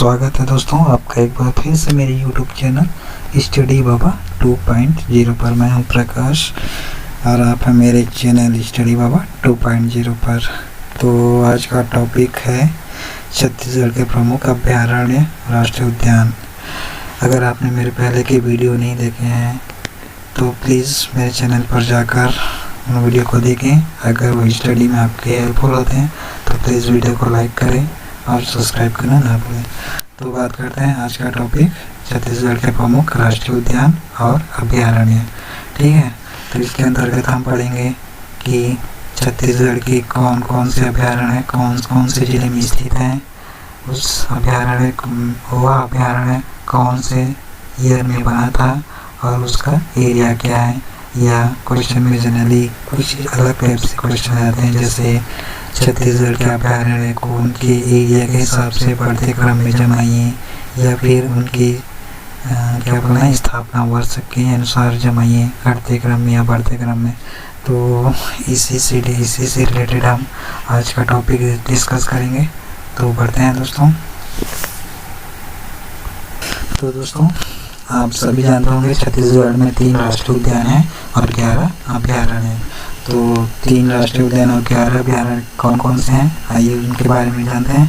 स्वागत है दोस्तों आपका एक बार फिर से मेरे YouTube चैनल स्टडी बाबा 2.0 पर। मैं हूं प्रकाश और आप हैं मेरे चैनल स्टडी बाबा 2.0 पर। तो आज का टॉपिक है छत्तीसगढ़ के प्रमुख अभयारण्य राष्ट्रीय उद्यान। अगर आपने मेरे पहले के वीडियो नहीं देखे हैं तो प्लीज़ मेरे चैनल पर जाकर उन वीडियो को देखें। अगर वो स्टडी में आपके हेल्पफुल होते हैं तो प्लीज़ वीडियो को लाइक करें और सब्सक्राइब करना ना भूलें। तो बात करते हैं आज का टॉपिक छत्तीसगढ़ के प्रमुख राष्ट्रीय उद्यान और अभयारण्य। ठीक है, तो इसके अंतर्गत हम पढ़ेंगे कि छत्तीसगढ़ की कौन कौन से अभयारण्य कौन कौन से जिले में स्थित हैं, उस अभयारण्य वह अभयारण्य कौन से ईयर में बना था और उसका एरिया क्या है। या क्वेश्चन में जनरली कुछ अलग टाइप से क्वेश्चन आते हैं, जैसे छत्तीसगढ़ के अभयारण्य को उनके एरिया के हिसाब से बढ़ते क्रम में जमाइए या फिर उनकी क्या बोलना है स्थापना वर्ष के अनुसार जमाइए, घटते क्रम में या बढ़ते क्रम में। तो इसी से रिलेटेड हम आज का टॉपिक डिस्कस करेंगे। तो बढ़ते हैं दोस्तों। तो दोस्तों आप सभी जानते होंगे छत्तीसगढ़ में 3 राष्ट्रीय उद्यान हैं और 11 अभयारण्य हैं। तो 3 राष्ट्रीय उद्यान और 11 अभयारण्य कौन कौन से हैं, आइए उनके बारे में जानते हैं।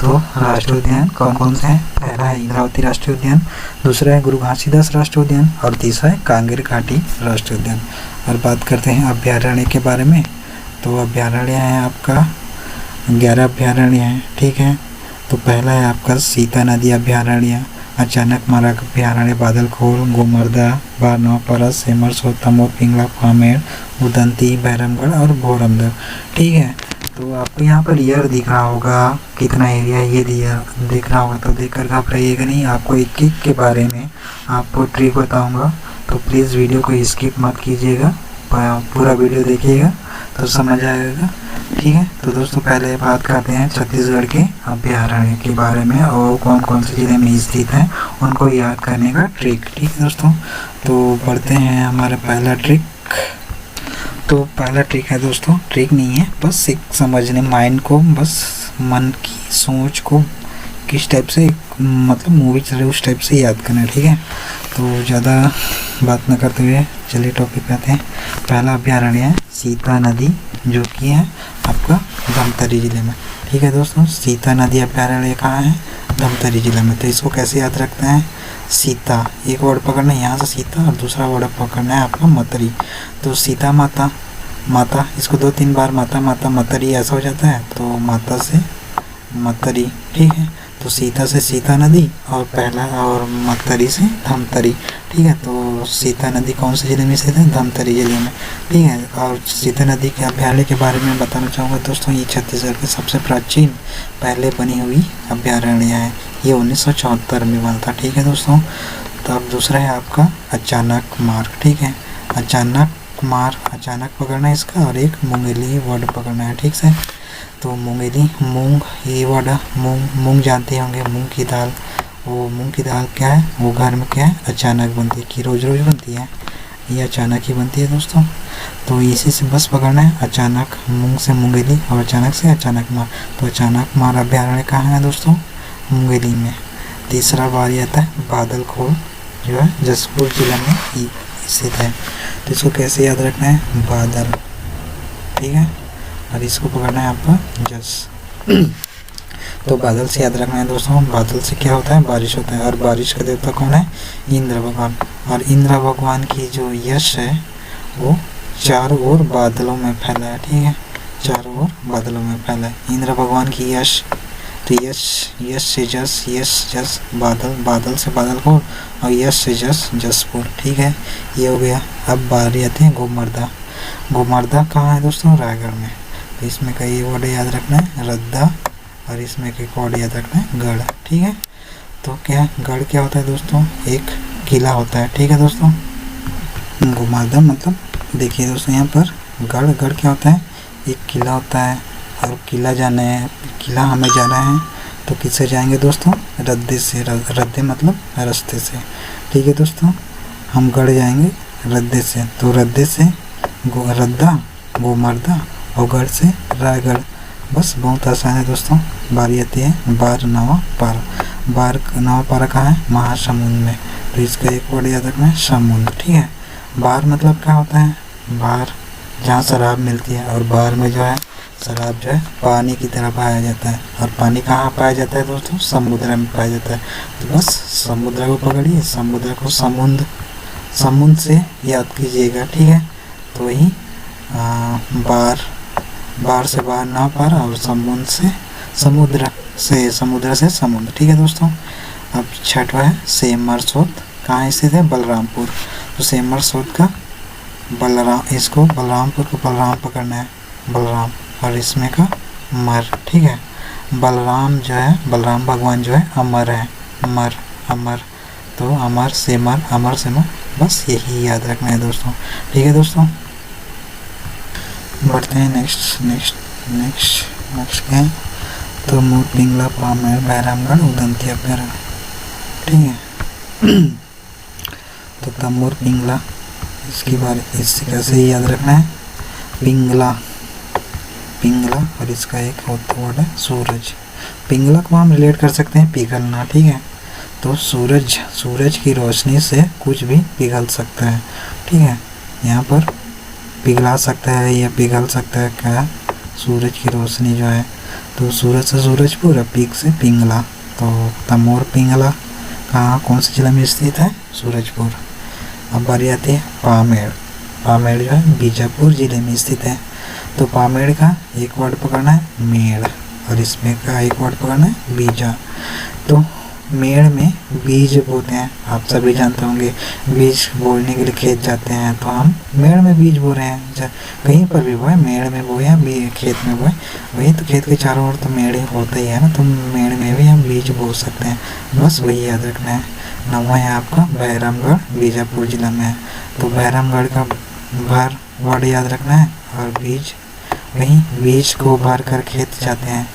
तो राष्ट्रीय उद्यान कौन कौन से हैं? पहला है इंद्रावती राष्ट्रीय उद्यान, दूसरा है गुरु घासीदास राष्ट्रीय उद्यान और तीसरा है कांगेर घाटी राष्ट्रीय उद्यान। और बात करते हैं अभयारण्य के बारे में। तो अभयारण्य है आपका 11 अभयारण्य हैं। ठीक है, तो पहला है आपका सीता नदी अभयारण्य, अचानक मारा अभयारण्य, बादलखोर, गोमर्दा, बारनवा, परस, सेमर, सोतमोर, पिंगला, पामेड़, उदंती, बैरमगढ़ और भोरमदेव। ठीक है, तो आपको यहाँ पर ईयर दिख रहा होगा, कितना एरिया ये दिख रहा होगा, तो देखकर घबराइएगा नहीं। आपको एक एक के बारे में आपको ट्रिक बताऊँगा, तो प्लीज़ वीडियो को स्किप मत कीजिएगा, पूरा वीडियो देखिएगा तो समझ आएगा। ठीक है, तो दोस्तों पहले बात करते हैं छत्तीसगढ़ के अभयारण्य के बारे में और कौन कौन से जिले में स्थित हैं उनको याद करने का ट्रिक। ठीक है दोस्तों, तो बढ़ते हैं हमारा पहला ट्रिक। तो पहला ट्रिक है दोस्तों, ट्रिक नहीं है, बस एक समझने माइंड को, बस मन की सोच को किस टाइप से मतलब मूवी चल रही उस टाइप से याद करना है। ठीक है, तो ज़्यादा बात न करते हुए चलिए टॉपिक पे आते हैं। पहला अभयारण्य है सीता नदी, जो कि है आपका धमतरी ज़िले में। ठीक है दोस्तों, सीता नदी अभयारण्य कहाँ है? धमतरी ज़िले में। तो इसको कैसे याद रखते हैं? सीता एक वर्ड पकड़ना है यहाँ से सीता और दूसरा वर्ड पकड़ना है आपका मतरी। तो सीता माता, माता इसको 2-3 बार माता माता मतरी ऐसा हो जाता है, तो माता से मतरी। ठीक है, तो सीता से सीता नदी और पहला और मतरी से धमतरी। ठीक है, तो सीता नदी कौन से ज़िले में स्थित है? धमतरी ज़िले में। ठीक है, और सीता नदी के अभयारण्य के बारे में बताना चाहूँगा दोस्तों, ये छत्तीसगढ़ के सबसे प्राचीन पहले बनी हुई अभयारण्य है। ये 1974 में बना था। ठीक है दोस्तों, तो अब दूसरा है आपका अचानक मार्ग। ठीक है, अचानक मार्ग, अचानक पकड़ना है इसका और एक मुंगेली वर्ड पकड़ना है। ठीक है, तो मुंगेली मूंग, ये वर्ड मूंग जानते होंगे, मूंग की दाल। वो मूंग की दाल क्या है? वो घर में क्या है? अचानक बनती है कि रोज़ रोज़ बनती है? ये अचानक ही बनती है दोस्तों। तो इसी से बस पकड़ना है, अचानक मूंग से मुंगेली और अचानक से अचानक मार। तो अचानक मार अभयारण्य कहाँ है दोस्तों? मुंगेली में। तीसरा बारी आता है बादलखोर, जो है जशपुर जिला में स्थित है। तो इसको कैसे याद रखना है? बादल। ठीक है, और इसको पकड़ना है आपका जस। तो बादल से याद रखना है दोस्तों, बादल से क्या होता है? बारिश होता है। और बारिश का देवता कौन है? इंद्र भगवान। और इंद्र भगवान की जो यश है वो चारों ओर बादलों में फैला है। ठीक है, चारों ओर बादलों में फैला है इंद्र भगवान की यश। तो यश से जस, यश जस बादल, बादल से बादलखोर और यश से जस जसपुर। ठीक है, ये हो गया। अब बारी आती है गोमर्दा। गोमर्दा कहाँ है दोस्तों? रायगढ़ में। तो इसमें का ये वर्ड याद रखना है रद्दा और इसमें एक वर्ड याद रखना है गढ़। ठीक है, तो क्या गढ़ क्या होता है दोस्तों? एक किला होता है। ठीक है दोस्तों, गोमर्दा मतलब देखिए दोस्तों यहाँ पर गढ़ क्या होता है? एक किला होता है। और किला जाना है, किला हमें जाना है तो किससे जाएंगे दोस्तों? रद्दे से। रद्दे मतलब रास्ते से। ठीक है दोस्तों, हम गढ़ जाएंगे रद्दे से। तो रद्दे से रद्दा, गोमर्दा और गढ़ से रायगढ़। बस बहुत आसान है दोस्तों। बारी आती है बारनवा पार। बार नवापारा कहाँ है? महासमुंद में। तो इसका एक वर्ड याद रखना है, समुद्र। ठीक है। बार मतलब क्या होता है? बार जहाँ शराब मिलती है, और बार में जो है शराब जो है पानी की तरह पाया जाता है। और पानी कहाँ पाया जाता है दोस्तों? समुद्र में पाया जाता है। तो बस समुद्र को पकड़िए, समुद्र को समुद्र से याद कीजिएगा। ठीक है। तो वही बार से बाहर ना पारा, और समुद्र से समुद्र। ठीक है दोस्तों। अब छठवा है सेमरसोत। कहाँ स्थित है? बलरामपुर। तो सेमरसोत का इसको बलरामपुर को बलराम पकड़ना है, बलराम, और इसमें का मर। ठीक है। बलराम भगवान जो है अमर है, अमर। तो अमर से मर, बस यही याद रखना है दोस्तों। ठीक है दोस्तों। बढ़ते हैं नेक्स्ट क्या है? तो मोर पिंगला, पामेड़, बैरामगढ़, उदंती अभ्यारण्य। ठीक है। तो तमोर पिंगला, इससे कैसे याद रखना है? पिंगला, और इसका एक वर्ड है सूरज। पिंगला को हम रिलेट कर सकते हैं पिघलना। ठीक है। तो सूरज की रोशनी से कुछ भी पिघल सकता है। ठीक है। यहाँ पर पिघला सकता है या पिघल सकता है क्या? सूरज की रोशनी जो है। तो सूरज से सूरजपुर, पीक से पिंगला। तो तमोर पिंगला कहाँ, कौन से जिला में स्थित है? सूरजपुर। अब बारी आती है पामेड़ जो है बीजापुर जिले में स्थित है। तो पामेड़ का एक वर्ड पकड़ना है मेड़, और इसमें का एक वर्ड पकड़ना है बीजा। तो मेड़ में बीज बोते हैं, आप सभी जानते होंगे। बीज बोने के लिए खेत जाते हैं, तो हम मेड़ में बीज बो रहे हैं। कहीं पर भी बोए, मेड़ में बोए या खेत में बोए, वही तो खेत के चारों ओर तो मेड़ होता ही है ना, तो मेड़ में भी हम बीज बो सकते हैं। बस वही याद रखना है। नवा है आपका बैरामगढ़, बीजापुर जिला में है। तो बैरामगढ़ का भर वर्ड याद रखना है, और बीज को भर कर खेत जाते हैं,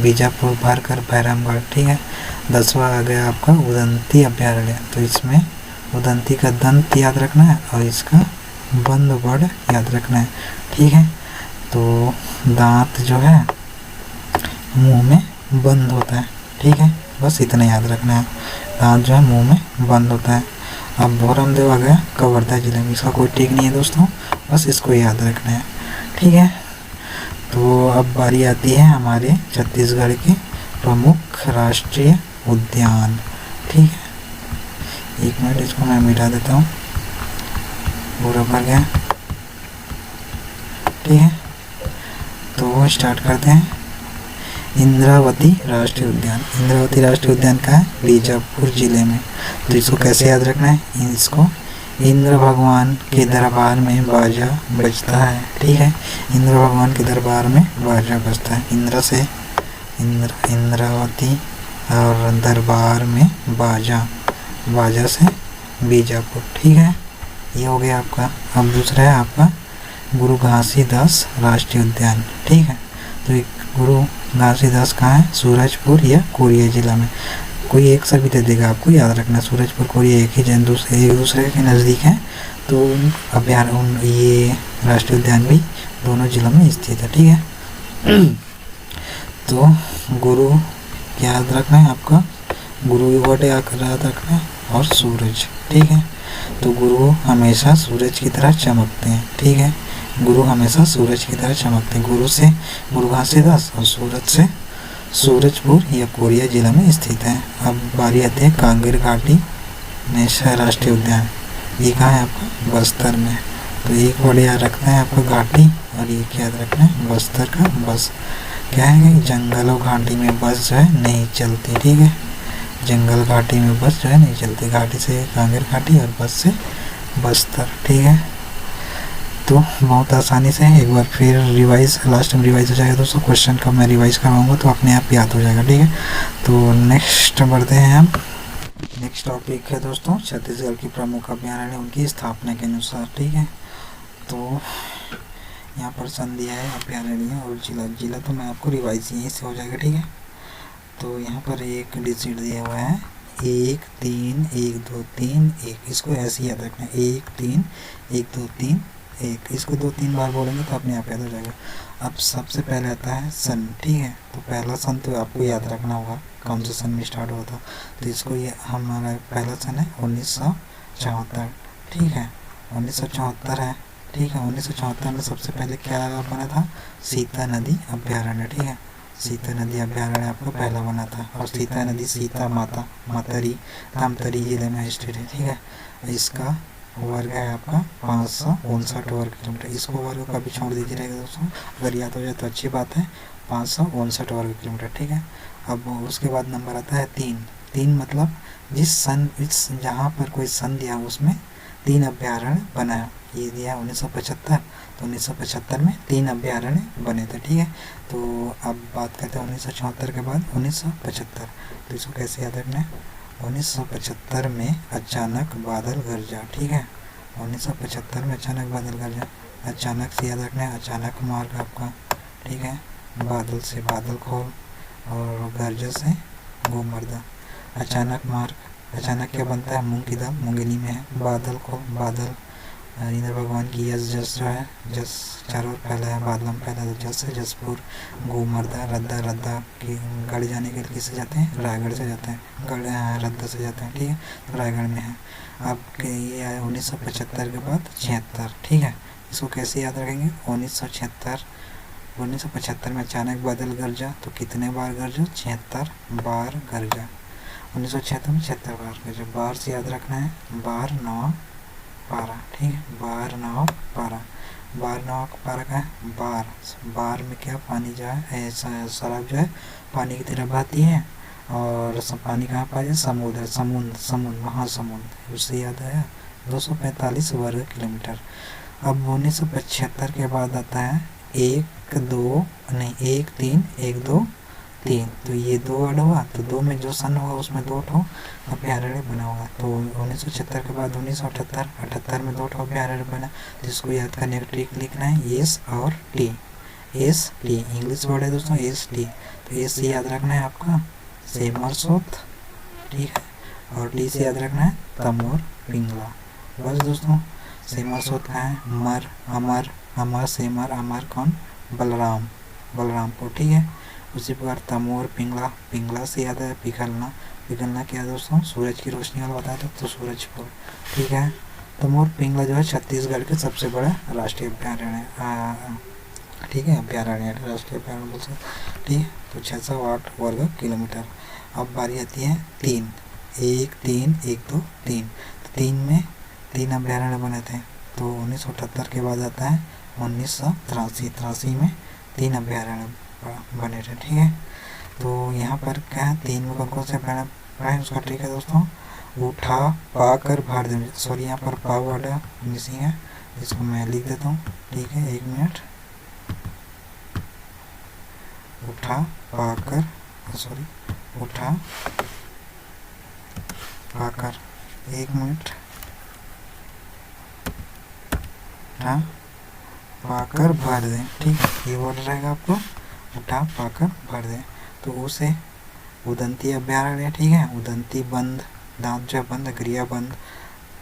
बीजापुर भर कर बैरामगढ़। ठीक है। 10वां आ गया आपका उदंती अभ्यारण्य। तो इसमें उदंती का दंत याद रखना है, और इसका बंद वर्ड याद रखना है। ठीक है। तो दांत जो है मुंह में बंद होता है। ठीक है। बस इतना याद रखना है, दांत जो है मुंह में बंद होता है। अब भोरमदेव आ गया कवर्धा जिले में। इसका कोई ठीक नहीं है दोस्तों, बस इसको याद रखना है। ठीक है। तो अब बारी आती है हमारे छत्तीसगढ़ के प्रमुख राष्ट्रीय उद्यान। ठीक है। 1 मिनट, इसको मैं मिटा देता हूँ, पूरा भर गया। ठीक है। तो स्टार्ट करते हैं। इंद्रावती राष्ट्रीय उद्यान का है बीजापुर जिले में। तो इसको कैसे याद रखना है? इसको इंद्र भगवान के दरबार में बाजा बजता है। ठीक है। इंद्र भगवान के दरबार में बाजा बजता है। इंद्र से इंद्रावती, और दरबार में बाजा से बीजापुर। ठीक है। ये हो गया आपका। अब दूसरा है आपका गुरु घासीदास राष्ट्रीय उद्यान। ठीक है। तो गुरु घासीदास कहाँ है? सूरजपुर या कोरिया जिला में। कोई एक सा भी दे देगा, आपको याद रखना। सूरजपुर कोरिया एक दूसरे के नज़दीक है। तो अभ्यारण्य, ये राष्ट्रीय उद्यान भी दोनों जिलों में स्थित है। ठीक है। तो गुरु याद रखना है आपका, गुरु वर्ड याद रखना है, और सूरज। ठीक है। तो गुरु हमेशा सूरज की तरह चमकते हैं। ठीक है। गुरु हमेशा सूरज की तरह चमकते हैं। गुरु घासीदास, और सूरज से सूरजपुर या कोरिया जिला में स्थित है। अब बारी आती है कांगेर घाटी नेशनल राष्ट्रीय उद्यान। ये कहाँ है आपका? बस्तर में। तो एक वर्ड याद रखना है आपको घाटी, और ये क्या याद रखना है? बस्तर का बस। क्या है? जंगलों घाटी में बस जो है नहीं चलती। ठीक है। जंगल घाटी में बस जो है नहीं चलती। घाटी से कांगेर घाटी, और बस से बस्तर। ठीक है। तो बहुत आसानी से एक बार फिर लास्ट में रिवाइज हो जाएगा दोस्तों। क्वेश्चन का मैं रिवाइज करवाऊंगा तो अपने आप याद हो जाएगा। ठीक है। तो नेक्स्ट बढ़ते हैं हम। नेक्स्ट टॉपिक है दोस्तों छत्तीसगढ़ की प्रमुख अभ्यारण्य, उनकी स्थापना के अनुसार। ठीक है। तो यहाँ पर संधि है अभ्यारण्य और जिला तो मैं आपको रिवाइज यहीं से हो जाएगा। ठीक है। तो यहाँ पर एक डिजिट दिया हुआ है 1 3 1 2 3 1। इसको ऐसे याद रखना है 1 3 1 2 3 एक, इसको 2-3 बार बोलेंगे तो अपने आप याद हो जाएगा। अब सबसे पहले आता है सन, ठीक है। तो पहला सन तो आपको याद रखना होगा कौन से सन में स्टार्ट हुआ था। तो इसको ये हमारा पहला सन है 1974, ठीक है, 1974 है, ठीक है। 1974 में सबसे पहले क्या बना था, सीता नदी अभ्यारण्य, ठीक है। सीता नदी अभ्यारण्य आपका पहला बना था। और सीता नदी सीता माता मातरी तामतरी जिले में स्थित है, ठीक है। इसका वर्ग है आपका 559 वर्ग किलोमीटर। इसको वर्ग का भी छोड़ दीजिएगा दोस्तों, अगर याद हो जाए तो अच्छी बात है। 559 वर्ग किलोमीटर, ठीक है। अब उसके बाद नंबर आता है 3 मतलब जिस सन, इस जहाँ पर कोई सन दिया उसमें 3 अभ्यारण्य बनाया। ये दिया 1975, तो 1975 में 3 अभ्यारण्य बने थे, ठीक है। तो अब बात करते हैं 1974 के बाद 1975। तो इसको कैसे याद रखना है, 1975 में अचानक बादल गरजा, ठीक है। 1975 में अचानक बादल गरजा, अचानक से याद रखना है, अचानक मार्ग आपका, ठीक है। बादल से बादल खोल और गरजा से गोमर्दा। अचानक मार्ग, अचानक क्या बनता है, मूंग की दाल मूंगनी में है। बादल खोल, बादल इंद्र भगवान की यश जस जो है, जस चारों ओर फैला है, बादलम फैला है, जस है जसपुर। गोमर्दा, रद्दा, रद्दा की गढ़ जाने के लिए किससे जाते हैं, रायगढ़ से जाते हैं, रद्दा से जाते हैं, ठीक है। तो रायगढ़ में है। अब ये आया 1975 के बाद 76, ठीक है। इसको कैसे याद रखेंगे, 1975 में अचानक बादल गरजा, तो कितने बार गरजा, 76 बार गरजा। 1976 में 76 बार गरजा। बार से याद रखना है, बार 9 12, ठीक है। बार 9 12, बार 9 12 का है बार। बार में क्या, पानी जो है, शराब जो है पानी की तरह बहती है। और पानी कहाँ पाया जाए, समुद्र, समुद्र महासमुद्र, उससे याद आया 245 वर्ग किलोमीटर। अब 1975 के बाद आता है 1 2 नहीं 1 3 1 2 3। तो ये 2 ऐड हुआ, तो 2 में जो सन होगा उसमें 2 ठो अभ्यारण्य बना होगा। तो 1976 के बाद 1978 में 2 ठो अभ्यारण्य बना। जिसको याद करने का ट्रिक लिखना है एस और T, S T English word है दोस्तों, एस टी। तो एस से याद रखना है आपका सेमरसोत, ठीक है। और टी से याद रखना है तमोर पिंगला। बस दोस्तों, सेमरसोत का है मर, अमर, अमर सेमर, अमर कौन, बलराम, बलरामपुर, ठीक है। उसी प्रकार तमोर पिंगला, पिंगला से याद है पिघलना, पिघलना क्या है दोस्तों, सूरज की रोशनी वाला बताया था, तो सूरजपुर, ठीक है। तमोर पिंगला जो है छत्तीसगढ़ के सबसे बड़ा राष्ट्रीय अभ्यारण्य है, ठीक है, अभ्यारण्य राष्ट्रीय अभ्यारण्य बोल सकते, ठीक है। तो 608 वर्ग किलोमीटर। अब बारी आती है 3 1 3 1 2 3। तो 3 में 3 अभ्यारण्य बने थे। तो 1978 के बाद आता है 1983 में 3 अभ्यारण्य बने थे, ठीक है। तो यहाँ पर क्या है, 3 में कौन से अभ्यारण्य है उसका ट्रिक है दोस्तों, उठा पा कर भर दे, सॉरी यहाँ पर पा वर्ड मिसिंग है, इसको मैं लिख देता हूँ, ठीक है। 1 मिनट, उठा पाकर, सॉरी उठा पाकर, 1 मिनट, उठा पाकर भर दें, ठीक है। ये वर्ड रहेगा आपको, उठा पाकर भर दें। तो उसे उदंती अभ्यारण्य, ठीक है। उदंती बंद, दांत जो बंद, क्रिया बंद।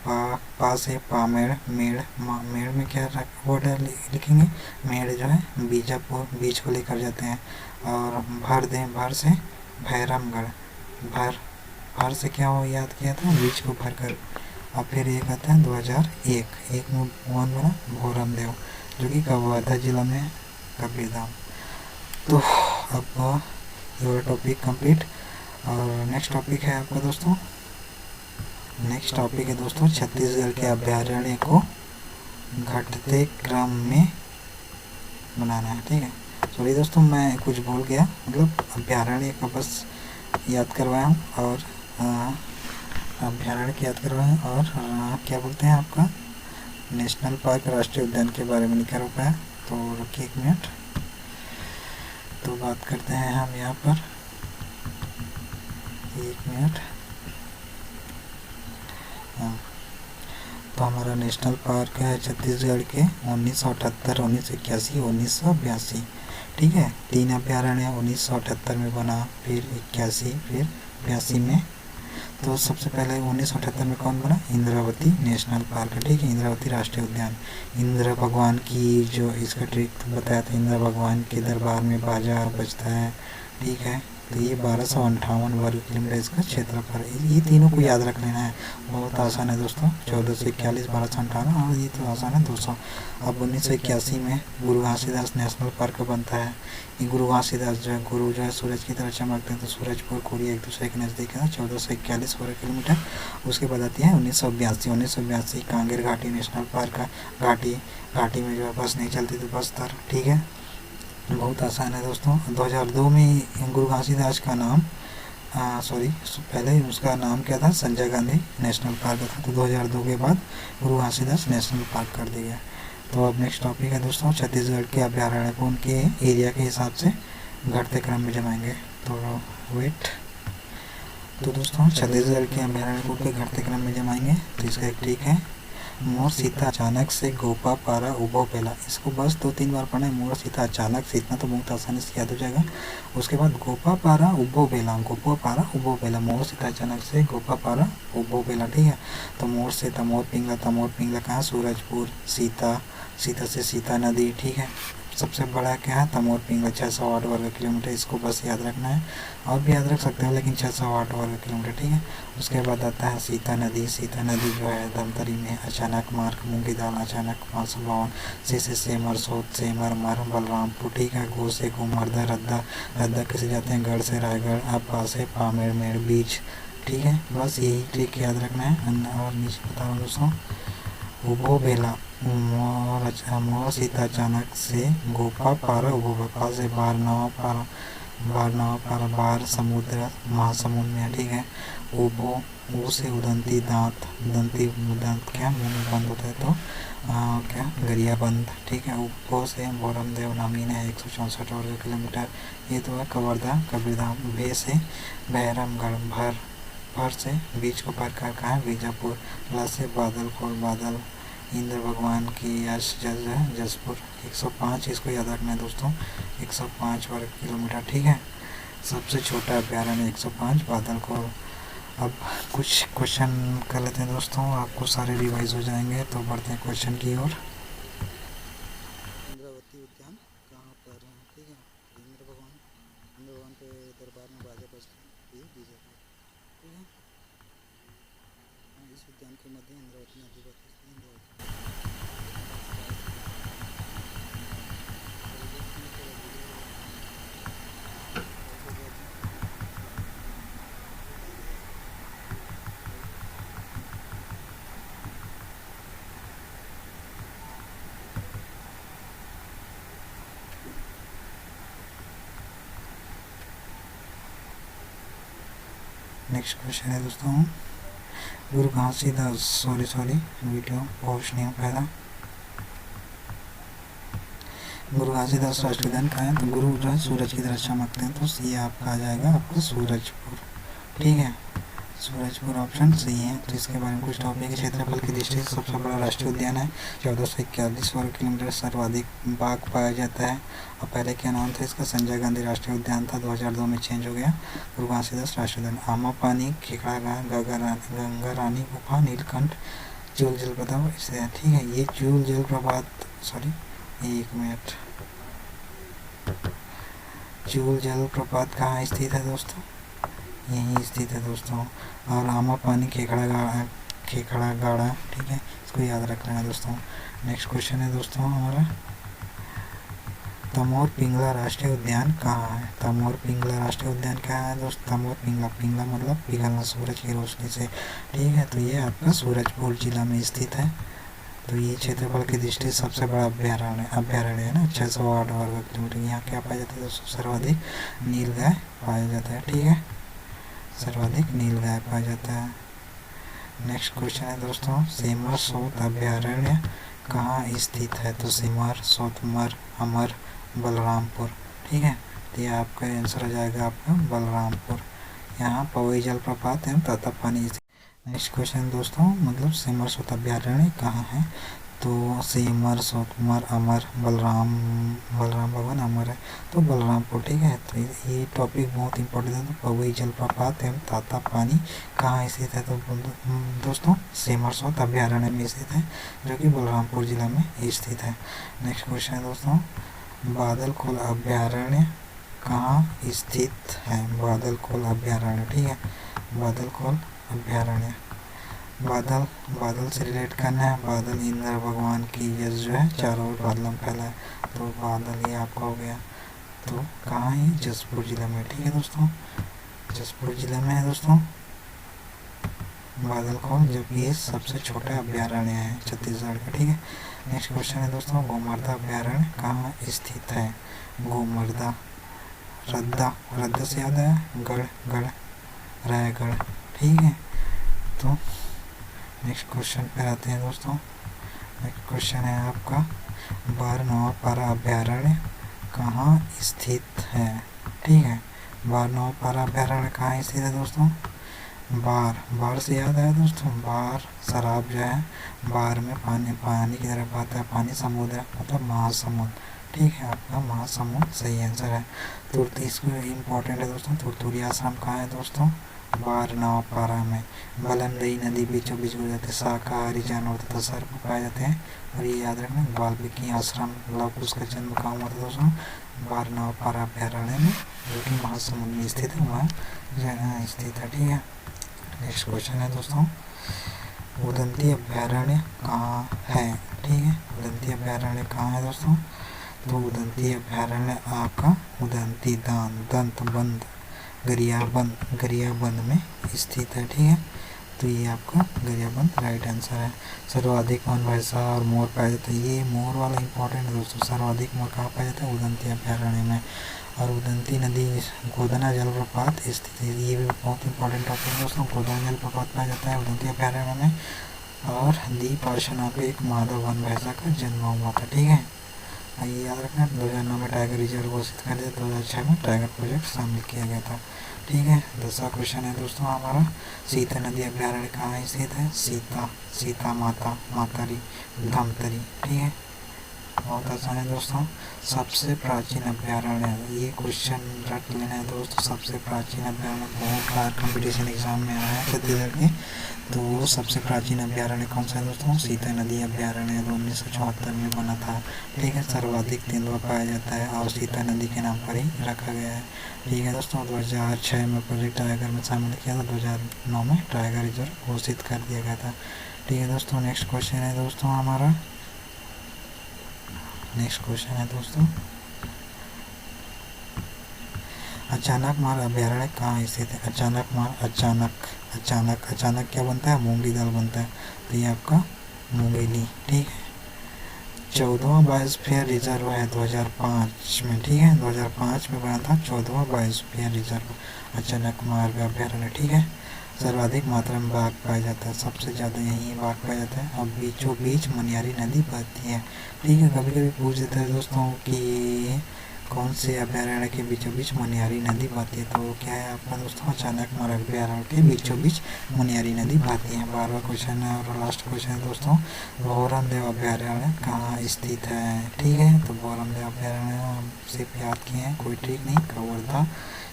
पा से पामेड़, मेड़, मेड़ में क्या वर्ड लिखेंगे, मेड़ जो है बीजापुर, बीज को लेकर जाते हैं। और भर दें, भर से भैरमगढ़, भर, भर से क्या हो याद किया था, बीज को भर कर। और फिर एक आता है 2001, एक में वन बना भोरम देव, जो कि कवर्धा जिला में है, कबीरधाम। तो अब ये टॉपिक कंप्लीट। और नेक्स्ट टॉपिक है आपका दोस्तों, नेक्स्ट टॉपिक है दोस्तों छत्तीसगढ़ के अभ्यारण्य को घटते क्रम में बनाना है, ठीक है। सॉरी दोस्तों, मैं कुछ भूल गया, मतलब अभ्यारण्य का बस याद करवाया हूँ, और अभ्यारण्य की याद करवाया, और क्या बोलते हैं आपका नेशनल पार्क, राष्ट्रीय उद्यान के बारे में नहीं कर पाया। तो रुकिए 1 मिनट, तो बात करते हैं हम यहाँ पर, 1 मिनट। तो हमारा नेशनल पार्क है छत्तीसगढ़ के 1978, 1981, 1982, ठीक है। 3 अभ्यारण्य 1978 में बना, फिर 81, फिर 82 में। तो सबसे पहले 1978 में कौन बना, इंद्रावती नेशनल पार्क, ठीक है, इंद्रावती राष्ट्रीय उद्यान। इंद्र भगवान की जो इसका ट्रिक बताया था, इंद्र भगवान के दरबार में बाजा बजता है, ठीक है। तो ये 1258 वर्ग किलोमीटर इसका क्षेत्रफल है। ये तीनों को याद रख लेना है, बहुत आसान है दोस्तों। 1441, 1258 और ये तो आसान है 200। अब 1981 में गुरु घासीदास नेशनल पार्क बनता है। ये गुरु घासीदास जो है, गुरु जो है सूरज की तरह चमकते हैं, तो सूरजपुर कोरी एक दूसरे के नज़दीक है, 1441 वर्ग किलोमीटर। उसके बाद आती है 1982 कांगेर घाटी नेशनल पार्क का। घाटी में जो है बस नहीं चलती, तो बस्तर, ठीक है, बहुत आसान है दोस्तों। 2002 में गुरु घासीदास का नाम पहले उसका नाम क्या था, संजय गांधी नेशनल पार्क था, तो 2002 के बाद गुरु घासीदास नेशनल पार्क कर दिया। तो अब नेक्स्ट टॉपिक है दोस्तों, छत्तीसगढ़ के अभ्यारण्य को उनके एरिया के हिसाब से घटते क्रम में जमाएंगे। तो दोस्तों छत्तीसगढ़ के अभ्यारण्य को उनके घटते क्रम में जमाएंगे। तो इसका एक ट्रिक है, मोर सीता अचानक से गोपा पारा उभो पेला। इसको बस 2-3 बार पढ़ना है, मोर सीता अचानक से, इतना तो बहुत आसानी से याद हो जाएगा। उसके बाद गोपा पारा उभो पेला, मोर सीता अचानक से गोपा पारा उभो पेला, ठीक है। तो मोर से तमोर पिंगला कहाँ, सूरजपुर। सीता से सीता नदी, ठीक है। सबसे बड़ा क्या है, तमोर पिंगला 608 वर्ग किलोमीटर, इसको बस याद रखना है, और भी याद रख सकते हैं लेकिन 608 वर्ग किलोमीटर, ठीक है। उसके बाद आता है सीता नदी जो है धमतरी में। अचानक मार्ग मूंगी दाल, अचानक 552 से सेमर सोत सेमर मर बलरामपुर, ठीक है। गो से गोमर्दा, रद्दा कैसे जाते हैं, गढ़ से रायगढ़, अब पासे पामेड़ मेड़ बीच, ठीक है। बस यही ट्रिक याद रखना है। और नीचे बताओ दोस्तों, उभो बेला, मोर सीता अचानक से गोपा पारा उभो, पा से बार नवा पारा बार समुद्र महासमुद्र में, ठीक है। उभो से उदंती दांत क्या मुंह में बंद होता है, तो क्या गरिया बंद, ठीक है। उभो से बोरमदेव नामीन है 164 वर्ग किलोमीटर, ये तो है कवर्धा कबीरधाम। भे से बहरमगढ़, भर से बीच को पार कर कहाँ है, बीजापुर। ला से बादल इंद्र भगवान की यश जसपुर 105, इसको याद रखना है दोस्तों, 105 वर्ग किलोमीटर, ठीक है। सबसे छोटा अभ्यारण्य 105 बादलखोर। अब कुछ क्वेश्चन कर लेते हैं दोस्तों, आपको सारे रिवाइज हो जाएंगे। तो बढ़ते हैं क्वेश्चन की ओर। इंद्रावती उद्यान कहाँ पर है, ठीक है। इंद्र भगवान के दरबार में बाजा बजते हैं, बीजापुर, ठीक है। इस उद्यान के मध्य इंद्रावती नदी बहती है। नेक्स्ट क्वेश्चन है दोस्तों, गुरु घासीदास वीडियो पहुँच नहीं हो पाया। गुरु घासीदास राष्ट्रीय उद्यान कहाँ है, तो गुरु जो है सूरज की तरह चमकते हैं, तो ये आपका आ जाएगा आपका सूरजपुर, ठीक है। सूरजपुर ऑप्शन सही है। तो इसके बारे में कुछ टॉपिक है। क्षेत्रफल की दृष्टि से सबसे बड़ा राष्ट्रीय उद्यान है, 1441 वर्ग किलोमीटर, सर्वाधिक बाघ पाया जाता है। और पहले क्या नाम था इसका, संजय गांधी राष्ट्रीय उद्यान था, 2002 में चेंज हो गया गुरु घासीदास राष्ट्रीय उद्यान। आमापानी, खेखड़ा, गंगा रानी गुफा, नीलकंठ, चूल जलप्रपात, इसे ठीक है। ये चूल जलप्रपात, एक मिनट, चूल जलप्रपात कहाँ स्थित है दोस्तों, यहीं स्थित है दोस्तों। और आमापानी खेखड़ा गाड़ा, ठीक है, इसको याद रख लेना दोस्तों। नेक्स्ट क्वेश्चन है दोस्तों हमारा, तमोर पिंगला राष्ट्रीय उद्यान कहाँ है। तमोर पिंगला राष्ट्रीय उद्यान कहाँ है दोस्तों, तमोर पिंगला मतलब पिघलना सूरज की रोशनी से, ठीक है। तो ये आपका सूरजपुर जिला में स्थित है। तो ये क्षेत्रफल की दृष्टि से सबसे बड़ा अभ्यारण्य है ना, 608 वर्ग किलोमीटर। यहाँ क्या पाया जाता है दोस्तों, सर्वाधिक नीलगाय पाया जाता है, ठीक है, सर्वाधिक नीलगाय पाया जाता है। नेक्स्ट क्वेश्चन है दोस्तों, सेमर सोत अभ्यारण्य कहाँ स्थित है, तो सेमर सोत अमर बलरामपुर, ठीक है। तो ये आपका आंसर हो जाएगा आपका बलरामपुर। यहाँ पवई जलप्रपात एवं तातापानी। नेक्स्ट क्वेश्चन दोस्तों, मतलब सेमर सोत अभ्यारण्य कहाँ है, तो सेमर, सोतमर, अमर, बलराम भवन अमर है, तो बलरामपुर, ठीक है। तो ये टॉपिक बहुत इंपॉर्टेंट है। तो पवई जलप्रपात एवं ताता पानी कहाँ स्थित है? तो दोस्तों सेमर सोत अभ्यारण्य में स्थित है, जो कि बलरामपुर जिला में स्थित है। नेक्स्ट क्वेश्चन है दोस्तों, बादलखोल अभ्यारण्य कहाँ स्थित है? बादलखोल अभ्यारण्य, ठीक है, बादलखोल अभ्यारण्य। बादल से रिलेट करना है। बादल इंद्र भगवान की यश जो है चारों ओर बादलों में फैला है, तो बादल ये आपका हो गया। तो कहाँ है? जसपुर जिला में, ठीक है दोस्तों, जसपुर जिला में है दोस्तों बादलखोल, जो कि ये सबसे छोटा अभ्यारण्य है छत्तीसगढ़ का, ठीक है। नेक्स्ट क्वेश्चन है दोस्तों, गोमर्दा अभ्यारण्य कहाँ स्थित है? गोमर्दा, रद्दा से याद है गढ़, रायगढ़, ठीक है। तो नेक्स्ट क्वेश्चन पे आते हैं दोस्तों। नेक्स्ट क्वेश्चन है आपका, बारनौपारा अभ्यारण्य कहाँ स्थित है? ठीक है, बारनौपारा अभ्यारण्य कहाँ स्थित है दोस्तों? बार से याद आया दोस्तों, बार शराब जो है, बार में पानी की तरफ आता है, पानी समुद्र मतलब महासमुद्र, ठीक है, आपका महासमुद्र सही आंसर है। तो इसको इम्पोर्टेंट है दोस्तों, तुरतुरी आश्रम कहाँ है दोस्तों? बारनौपारा में। बलमदई नदी बीचों बीच गुजरते शाकाहारी जानवर तथा सर्प पाए जाते हैं, और ये याद रखना वाल्मीकि आश्रम लव उसका जन्म कहाँ हुआ था दोस्तों? बारनौपारा अभ्यारण्य में, जो कि महासमुंद में स्थित है, वहाँ स्थित है, ठीक है। नेक्स्ट क्वेश्चन है दोस्तों, उदंती अभ्यारण्य कहाँ है? ठीक है, उदंती अभ्यारण्य कहाँ है दोस्तों? तो उदंती अभ्यारण्य आपका उदंती दंत बंद गरियाबंद में स्थित है, ठीक है। तो ये आपका गरियाबंद राइट आंसर है। सर्वाधिक वन भैंसा और मोर पाए जाते हैं, ये मोर वाला इंपॉर्टेंट है दोस्तों। सर्वाधिक मोर कहाँ पाया जाता है? उदंती अभ्यारण्य में। और उदंती नदी गोदना जलप्रपात स्थित है, ये भी बहुत इंपॉर्टेंट टॉपिक है दोस्तों। गोदना जलप्रपात पाया जाता है उदंती अभ्यारण्य में। और दीप आशना पे एक माधव वन भैंसा का जन्म हुआ था, ठीक है। ये याद रखना, 2009 में टाइगर रिजर्व घोषित कर दिया, 2006 में टाइगर प्रोजेक्ट शामिल किया गया था, ठीक है। 10वां क्वेश्चन है दोस्तों हमारा, सीता नदी अभ्यारण्य कहाँ स्थित है? सीता माता मातारी धमतरी, ठीक है, बहुत आसान है दोस्तों। सबसे प्राचीन अभ्यारण्य, ये क्वेश्चन रट लेना है दोस्तों। सबसे प्राचीन अभ्यारण्य बहुत बार कंपटीशन एग्जाम में आया है छत्तीसगढ़ के, तो सबसे प्राचीन अभ्यारण्य कौन सा है दोस्तों? सीता नदी अभ्यारण्य 1974 में बना था, ठीक है। सर्वाधिक तेंदुआ पाया जाता है और सीता नदी के नाम पर ही रखा गया है, ठीक है दोस्तों। 2006 में प्रोजेक्ट टाइगर में शामिल किया था, 2009 में टाइगर रिजर्व घोषित कर दिया गया था, ठीक है दोस्तों। नेक्स्ट क्वेश्चन है दोस्तों हमारा, नेक्स्ट क्वेश्चन है दोस्तों, अचानकमार अभ्यारण्य कहाँ स्थित है? अचानकमार, अचानक क्या बनता है? मूंगली दाल बनता है, तो ये आपका मूंगेली, ठीक है। 14वां बायोस्फीयर रिजर्व है 2005 में, ठीक है, 2005 में बना था 14वां बायोस्फीयर रिजर्व अचानकमार अभ्यारण्य, ठीक है। सर्वाधिक मात्रा में बाघ पाया जाता है, सबसे ज़्यादा यहीं बाघ पाया जाता है। अब बीचों बीच मनियारी नदी बहती है, ठीक है। कभी कभी पूछ देता है दोस्तों कि कौन से अभ्यारण्य के बीचों बीच मनियारी नदी बहती है, तो क्या है आपका दोस्तों? अचानकमार अभ्यारण्य के बीचों बीच मनियारी नदी बहती है। 12वां क्वेश्चन है और लास्ट क्वेश्चन है दोस्तों, भौरमदेव अभ्यारण्य कहाँ स्थित है? ठीक है, तो भौरमदेव अभ्यारण्य सिर्फ याद किए हैं, कोई ट्रिक नहीं, कवर्धा,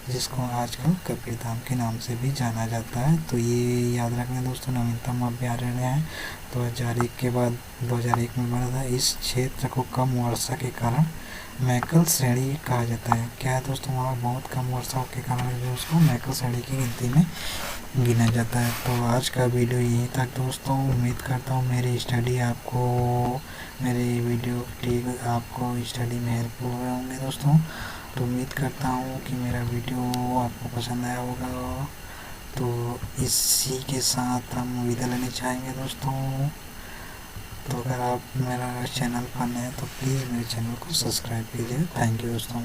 जिसको आजकल कबीरधाम के नाम से भी जाना जाता है। तो ये याद रखना दोस्तों, नवीनतम अभ्यारण्य है, 2001 के बाद 2001 में बना था। इस क्षेत्र को कम वर्षा के कारण मैकल श्रेणी कहा जाता है। क्या है दोस्तों? वहाँ बहुत कम वर्षा के कारण जो उसको मैकल श्रेणी की गिनती में गिना जाता है। तो आज का वीडियो यहीं तक दोस्तों। उम्मीद करता हूँ मेरी स्टडी आपको, मेरे वीडियो ठीक आपको स्टडी में हेल्पफुल हुए होंगे दोस्तों। तो उम्मीद करता हूँ कि मेरा वीडियो आपको पसंद आया होगा। तो इसी के साथ हम विदा लेने चाहेंगे दोस्तों। तो अगर आप मेरा चैनल पर नए हैं तो प्लीज़ मेरे चैनल को सब्सक्राइब कीजिए। थैंक यू दोस्तों।